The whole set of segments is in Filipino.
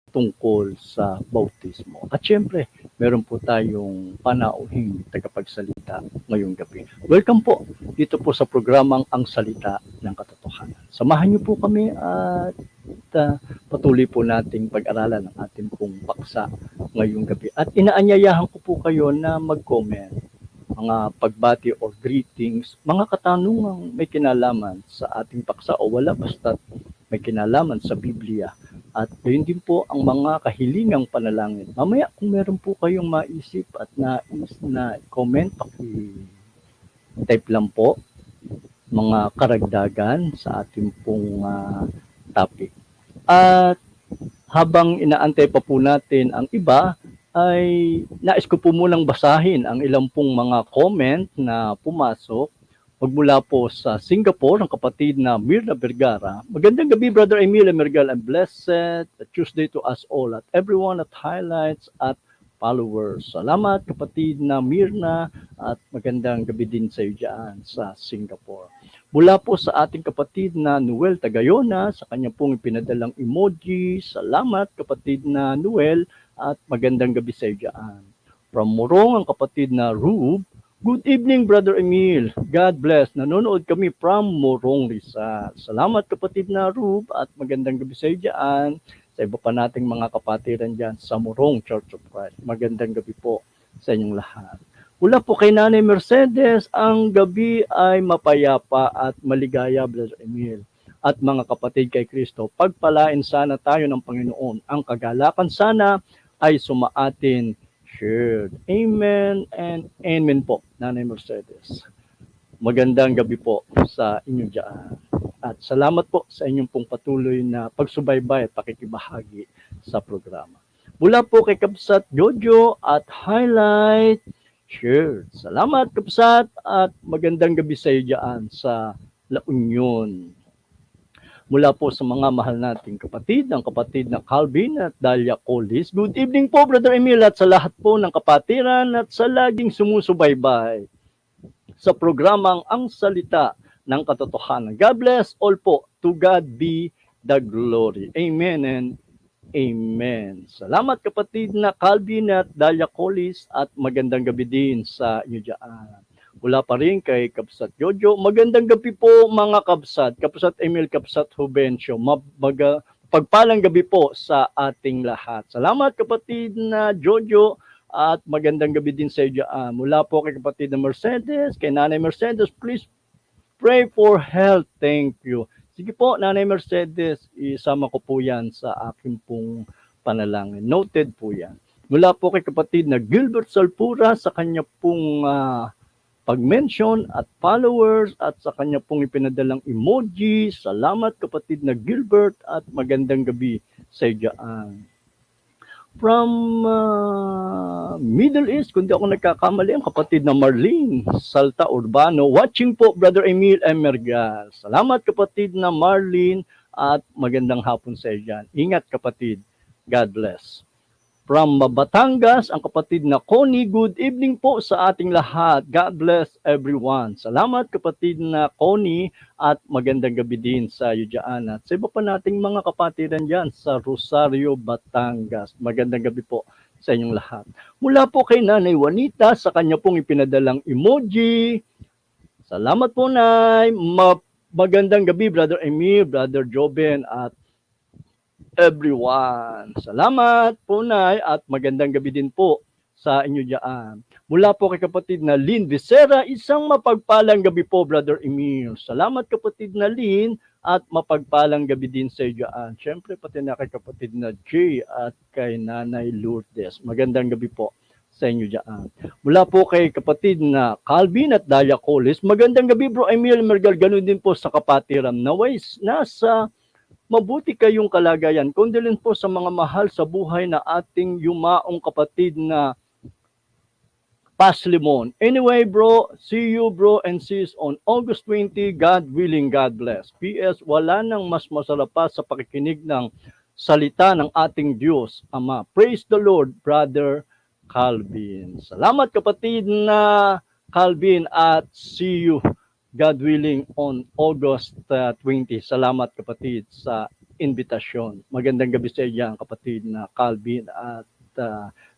tungkol sa bautismo. At syempre, meron po tayong panauhing tagapagsalita ngayong gabi. Welcome po dito po sa programang Ang Salita ng Katotohanan. Samahan niyo po kami at patuloy po nating pag-aralan ang ating pong paksa ngayong gabi. At inaanyayahan ko po kayo na mag-comment, mga pagbati or greetings, mga katanungang may kinalaman sa ating paksa o wala basta may kinalaman sa Biblia. At yun din po ang mga kahilingang panalangin. Mamaya kung meron po kayong maisip at nais na comment, paki-type lang po mga karagdagan sa ating pong topic. At habang inaantay pa po natin ang iba, ay nais ko po munang basahin ang ilang pong mga comment na pumasok. Magmula po sa Singapore, ang kapatid na Mirna Vergara. Magandang gabi, Brother Emil Emergal, and blessed Tuesday to us all at everyone at highlights at followers. Salamat, kapatid na Mirna, at magandang gabi din sa iyo dyan sa Singapore. Mula po sa ating kapatid na Noel Tagayona, sa kanya pong ipinadalang emoji. Salamat, kapatid na Noel, at magandang gabi sa iyo dyan. From Morong, ang kapatid na Rube. Good evening, Brother Emil. God bless. Nanonood kami from Morong, Rizal. Salamat, kapatid na Rube, at magandang gabi sa iyo dyan. Sa iba pa nating mga kapatiran dyan sa Morong Church of Christ. Magandang gabi po sa inyong lahat. Mula po kay Nanay Mercedes, ang gabi ay mapayapa at maligaya, Brother Emil. At mga kapatid kay Kristo, pagpalain sana tayo ng Panginoon. Ang kagalakan sana ay sumaatin shared. Amen and amen po, Nanay Mercedes. Magandang gabi po sa inyo dyan. At salamat po sa inyong pong patuloy na pagsubaybay at pakikibahagi sa programa. Mula po kay Kapsat Jojo at Highlight Shared. Salamat, Kapsat, at magandang gabi sa iyo dyan sa La Union. Mula po sa mga mahal nating kapatid, ang kapatid na Calvin at Dalia Colis. Good evening po, Brother Emil, at sa lahat po ng kapatiran at sa laging sumusubaybay sa programang Ang Salita ng Katotohanan. God bless all po. To God be the glory. Amen and amen. Salamat, kapatid na Calvin at Dalia Colis, at magandang gabi din sa inyo dyan. Mula pa rin kay Kapsat Jojo. Magandang gabi po, mga Kapsat. Kapsat Emil, Kapsat Jubencio. Pagpalang gabi po sa ating lahat. Salamat, kapatid na Jojo, at magandang gabi din sa iyo. Mula po kay kapatid na Mercedes, kay Nanay Mercedes, please pray for health. Thank you. Sige po, Nanay Mercedes, isama ko po yan sa aking pong panalangin. Noted po yan. Mula po kay kapatid na Gilbert Salpura, sa kanya pong pag-mention at followers, at sa kanya pong ipinadalang emoji. Salamat, kapatid na Gilbert, at magandang gabi sa iyo dyan. From Middle East, kundi ako nagkakamali, ang kapatid na Marlene Salta Urbano. Watching po, Brother Emil Emergal. Salamat, kapatid na Marlene, at magandang hapon sa iyo dyan. Ingat, kapatid. God bless. From Batangas, ang kapatid na Connie, good evening po sa ating lahat. God bless everyone. Salamat, kapatid na Connie, at magandang gabi din sa iyo dyan. At sa iba pa nating mga kapatiran dyan sa Rosario, Batangas. Magandang gabi po sa inyong lahat. Mula po kay Nanay Juanita, sa kanya pong ipinadalang emoji. Salamat po, Nay. Magandang gabi, Brother Emil, Brother Joben, at everyone. Salamat po, Nay, at magandang gabi din po sa inyo dyan. Mula po kay kapatid na Lynn Vicera, isang mapagpalang gabi po, Brother Emil. Salamat, kapatid na Lynn, at mapagpalang gabi din sa iyo dyan. Siyempre, pati na kay kapatid na Jay at kay Nanay Lourdes. Magandang gabi po sa inyo dyan. Mula po kay kapatid na Calvin at Dalia Colis. Magandang gabi, Bro Emil Mergal. Ganun din po sa kapatiran. Nawais, nasa mabuti kayong kalagayan. Condolence po sa mga mahal sa buhay na ating yumaong kapatid na Paslimon. Anyway, bro, see you, bro, and sis on August 20. God willing, God bless. PS, wala nang mas masarap pa sa pakikinig ng salita ng ating Diyos, Ama. Praise the Lord, Brother Calvin. Salamat, kapatid na Calvin, at see you, God willing, on August 20. Salamat, kapatid, sa invitasyon. Magandang gabi sa iyo, kapatid na Calvin at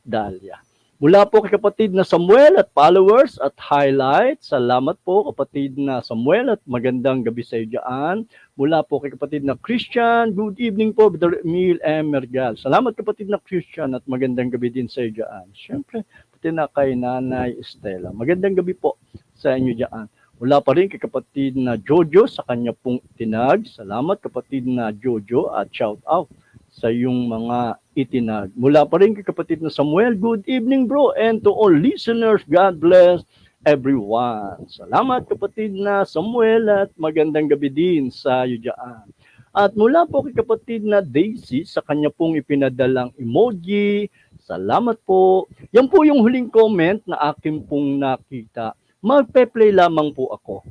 Dahlia. Mula po kay kapatid na Samuel at followers at highlights. Salamat po kapatid na Samuel at magandang gabi sa iyo dyan. Mula po kay kapatid na Christian, good evening po, Brother Emil M. Mergal. Salamat kapatid na Christian at magandang gabi din sa iyo dyan. Siyempre, kapatid na kay Nanay Estela. Magandang gabi po sa inyo dyan. Mula pa rin kay kapatid na Jojo sa kanya pong itinag. Salamat kapatid na Jojo at shout out sa iyong mga itinag. Mula pa rin kay kapatid na Samuel, good evening bro, and to all listeners, God bless everyone. Salamat kapatid na Samuel at magandang gabi din sa iyo dyan. At mula po kay kapatid na Daisy sa kanya pong ipinadalang emoji, salamat po. Yan po yung huling comment na akin pong nakita. Magpe-play lamang po ako.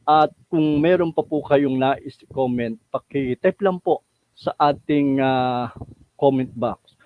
At kung meron pa po kayong nais comment, paki-type lang po sa ating comment box.